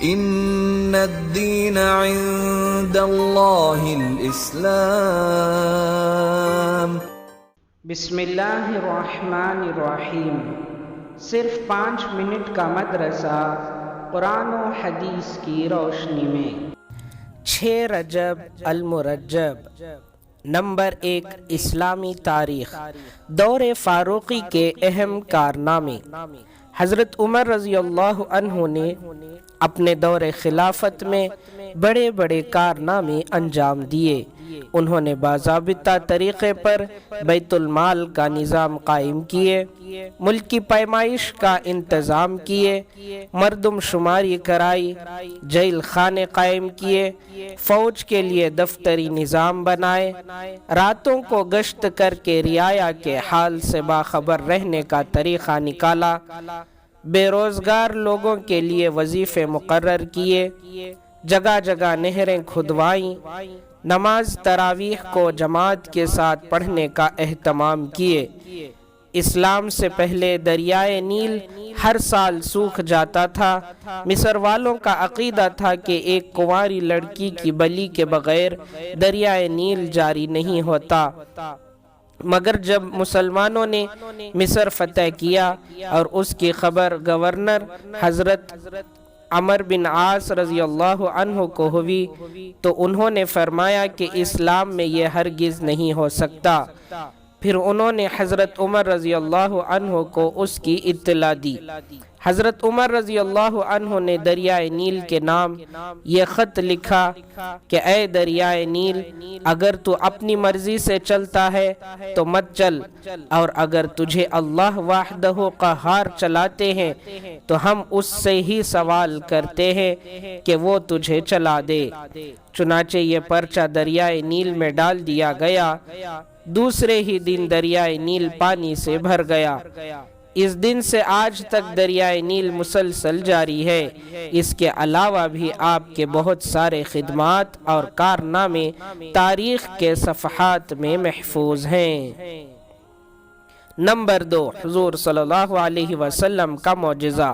ان الدین عند اللہ الاسلام۔ بسم اللہ الرحمن الرحیم۔ صرف 5 منٹ کا مدرسہ قرآن و حدیث کی روشنی میں۔ 6 رجب المرجب۔ نمبر 1، اسلامی تاریخ۔ دور فاروقی کے اہم کارنامے۔ حضرت عمر رضی اللہ عنہ نے اپنے دور خلافت میں بڑے بڑے کارنامے انجام دیے۔ انہوں نے باضابطہ طریقے پر بیت المال کا نظام قائم کیے، ملک کی پیمائش کا انتظام کیے، مردم شماری کرائی، جیل خانے قائم کیے، فوج کے لیے دفتری نظام بنائے، راتوں کو گشت کر کے رعایا کے حال سے باخبر رہنے کا طریقہ نکالا، بے روزگار لوگوں کے لیے وظیفے مقرر کیے، جگہ جگہ نہریں کھدوائیں، نماز تراویح کو جماعت کے ساتھ پڑھنے کا اہتمام کیے۔ اسلام سے پہلے دریائے نیل ہر سال سوکھ جاتا تھا۔ مصر والوں کا عقیدہ تھا کہ ایک کنواری لڑکی کی بلی کے بغیر دریائے نیل جاری نہیں ہوتا، مگر جب مسلمانوں نے مصر فتح کیا اور اس کی خبر گورنر حضرت عمر بن عاص رضی اللہ عنہ کو ہوئی تو انہوں نے فرمایا کہ اسلام میں یہ ہرگز نہیں ہو سکتا۔ پھر انہوں نے حضرت عمر رضی اللہ عنہ کو اس کی اطلاع دی۔ حضرت عمر رضی اللہ عنہ نے دریائے نیل کے نام یہ خط لکھا کہ اے دریائے نیل، اگر تو اپنی مرضی سے چلتا ہے تو مت چل، اور اگر تجھے اللہ وحدہ قہار چلاتے ہیں تو ہم اس سے ہی سوال کرتے ہیں کہ وہ تجھے چلا دے۔ چنانچہ یہ پرچہ دریائے نیل میں ڈال دیا گیا۔ دوسرے ہی دن دریائے نیل پانی سے بھر گیا۔ اس دن سے آج تک دریائے نیل مسلسل جاری ہے۔ اس کے علاوہ بھی آپ کے بہت سارے خدمات اور کارنامے تاریخ کے صفحات میں محفوظ ہیں۔ نمبر 2، حضور صلی اللہ علیہ وسلم کا معجزہ،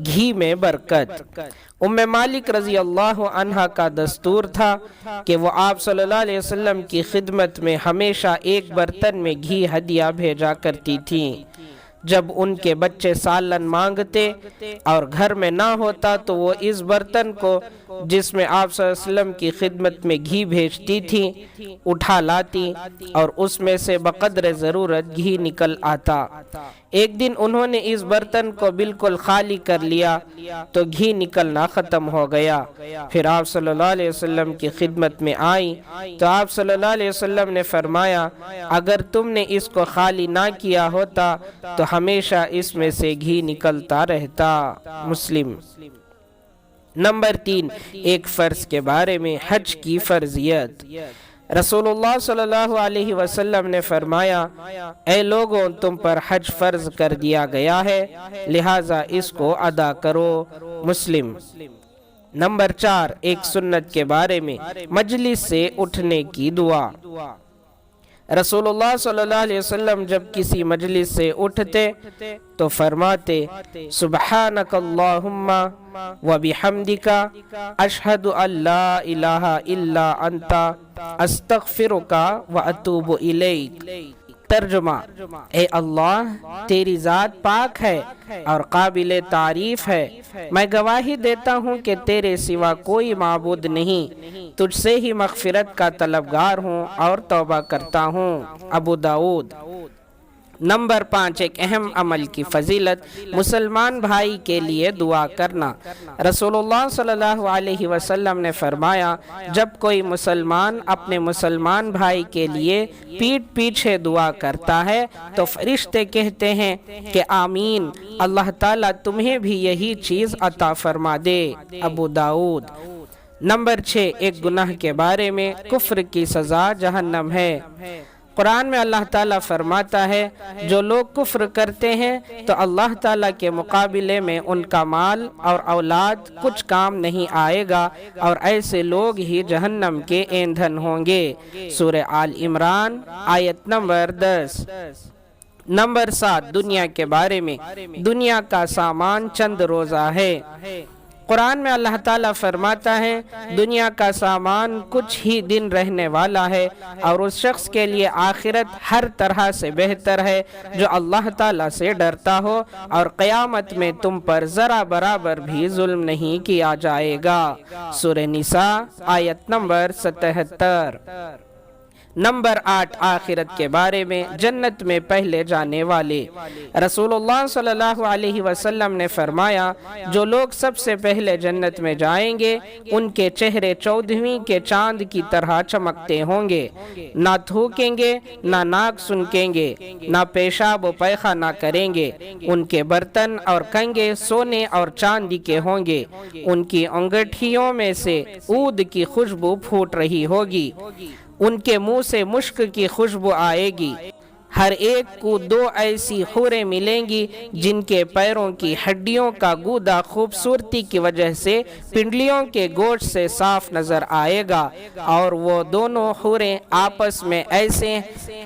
گھی میں برکت۔ ام مالک رضی اللہ عنہ کا دستور تھا کہ وہ آپ صلی اللہ علیہ وسلم کی خدمت میں ہمیشہ ایک برتن میں گھی ہدیہ بھیجا کرتی تھیں۔ جب ان کے بچے سالن مانگتے اور گھر میں نہ ہوتا تو وہ اس برتن کو جس میں آپ صلی اللہ علیہ وسلم کی خدمت میں گھی بھیجتی تھی اٹھا لاتی اور اس میں سے بقدر ضرورت گھی نکل آتا۔ ایک دن انہوں نے اس برتن کو بالکل خالی کر لیا تو گھی نکلنا ختم ہو گیا۔ پھر آپ صلی اللہ علیہ وسلم کی خدمت میں آئیں تو آپ صلی اللہ علیہ وسلم نے فرمایا، اگر تم نے اس کو خالی نہ کیا ہوتا تو ہمیشہ اس میں سے گھی نکلتا رہتا۔ مسلم۔ نمبر 3، ایک فرض کے بارے میں، حج کی فرضیت۔ رسول اللہ صلی اللہ علیہ وسلم نے فرمایا، اے لوگوں، تم پر حج فرض کر دیا گیا ہے، لہٰذا اس کو ادا کرو۔ مسلم۔ نمبر 4، ایک سنت کے بارے میں، مجلس سے اٹھنے کی دعا۔ رسول اللہ صلی اللہ علیہ وسلم جب کسی مجلس سے اٹھتے تو فرماتے، سبحانک اللہم وبحمدک اشہد ان لا الہ الا انت استغفرک واتوب الیک۔ ترجمہ، اے اللہ، تیری ذات پاک ہے اور قابل تعریف ہے، میں گواہی دیتا ہوں کہ تیرے سوا کوئی معبود نہیں، تجھ سے ہی مغفرت کا طلبگار ہوں اور توبہ کرتا ہوں۔ ابو داؤد۔ نمبر 5، ایک اہم عمل کی فضیلت، مسلمان بھائی کے لیے دعا کرنا۔ رسول اللہ صلی اللہ علیہ وسلم نے فرمایا، جب کوئی مسلمان اپنے مسلمان بھائی کے لیے پیٹھ پیچھے دعا کرتا ہے تو فرشتے کہتے ہیں کہ آمین، اللہ تعالیٰ تمہیں بھی یہی چیز عطا فرما دے۔ ابو داؤد۔ نمبر 6، ایک گناہ کے بارے میں، کفر کی سزا جہنم ہے۔ قرآن میں اللہ تعالیٰ فرماتا ہے، جو لوگ کفر کرتے ہیں تو اللہ تعالیٰ کے مقابلے میں ان کا مال اور اولاد کچھ کام نہیں آئے گا اور ایسے لوگ ہی جہنم کے ایندھن ہوں گے۔ سورہ آل عمران آیت نمبر 10۔ نمبر 7، دنیا کے بارے میں، دنیا کا سامان چند روزہ ہے۔ قرآن میں اللہ تعالیٰ فرماتا ہے دنیا کا سامان کچھ ہی دن رہنے والا ہے اور اس شخص کے لیے آخرت ہر طرح سے بہتر ہے جو اللہ تعالیٰ سے ڈرتا ہو، اور قیامت میں تم پر ذرا برابر بھی ظلم نہیں کیا جائے گا۔ سورہ نساء آیت نمبر 77۔ نمبر 8، آخرت کے بارے میں جنت میں پہلے جانے والے۔ رسول اللہ صلی اللہ علیہ وسلم نے فرمایا جو لوگ سب سے پہلے جنت میں جائیں گے ان کے چہرے 14ویں کے چاند کی طرح چمکتے ہوں گے، نہ تھوکیں گے، نہ ناک سنکیں گے، نہ پیشاب و پیخانہ کریں گے، ان کے برتن اور کنگے سونے اور چاندی کے ہوں گے، ان کی انگٹھیوں میں سے عود کی خوشبو پھوٹ رہی ہوگی، ان کے منہ سے مشک کی خوشبو آئے گی، ہر ایک کو 2 ایسی حوریں ملیں گی جن کے پیروں کی ہڈیوں کا گودا خوبصورتی کی وجہ سے پنڈلیوں کے گوشت سے صاف نظر آئے گا، اور وہ دونوں حوریں آپس میں ایسے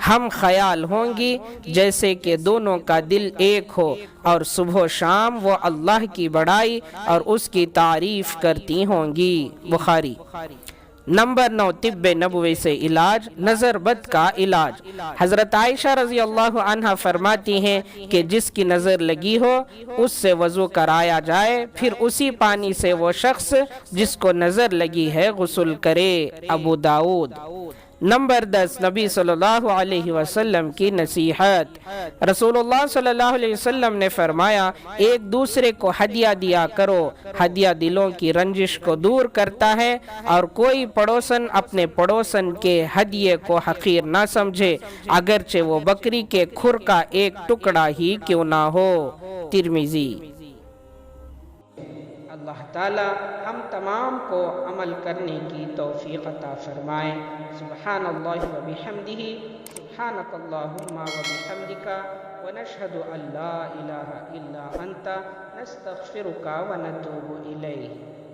ہم خیال ہوں گی جیسے کہ دونوں کا دل ایک ہو، اور صبح و شام وہ اللہ کی بڑائی اور اس کی تعریف کرتی ہوں گی۔ بخاری۔ نمبر 9، طب نبوی سے علاج، نظر بد کا علاج۔ حضرت عائشہ رضی اللہ عنہ فرماتی ہیں کہ جس کی نظر لگی ہو اس سے وضو کرایا جائے، پھر اسی پانی سے وہ شخص جس کو نظر لگی ہے غسل کرے۔ ابو داؤد۔ نمبر 10، نبی صلی اللہ علیہ وسلم کی نصیحت۔ رسول اللہ صلی اللہ علیہ وسلم نے فرمایا ایک دوسرے کو ہدیہ دیا کرو، ہدیہ دلوں کی رنجش کو دور کرتا ہے، اور کوئی پڑوسن اپنے پڑوسن کے ہدیے کو حقیر نہ سمجھے اگرچہ وہ بکری کے کھر کا ایک ٹکڑا ہی کیوں نہ ہو۔ ترمذی۔ اللہ تعالی ہم تمام کو عمل کرنے کی توفیق عطا فرمائے۔ سبحان اللہ و بحمدہ، سبحانک اللہم و بحمدک، ونشہد ان لا الہ الا انت، نستغفرک و نتوب الیک۔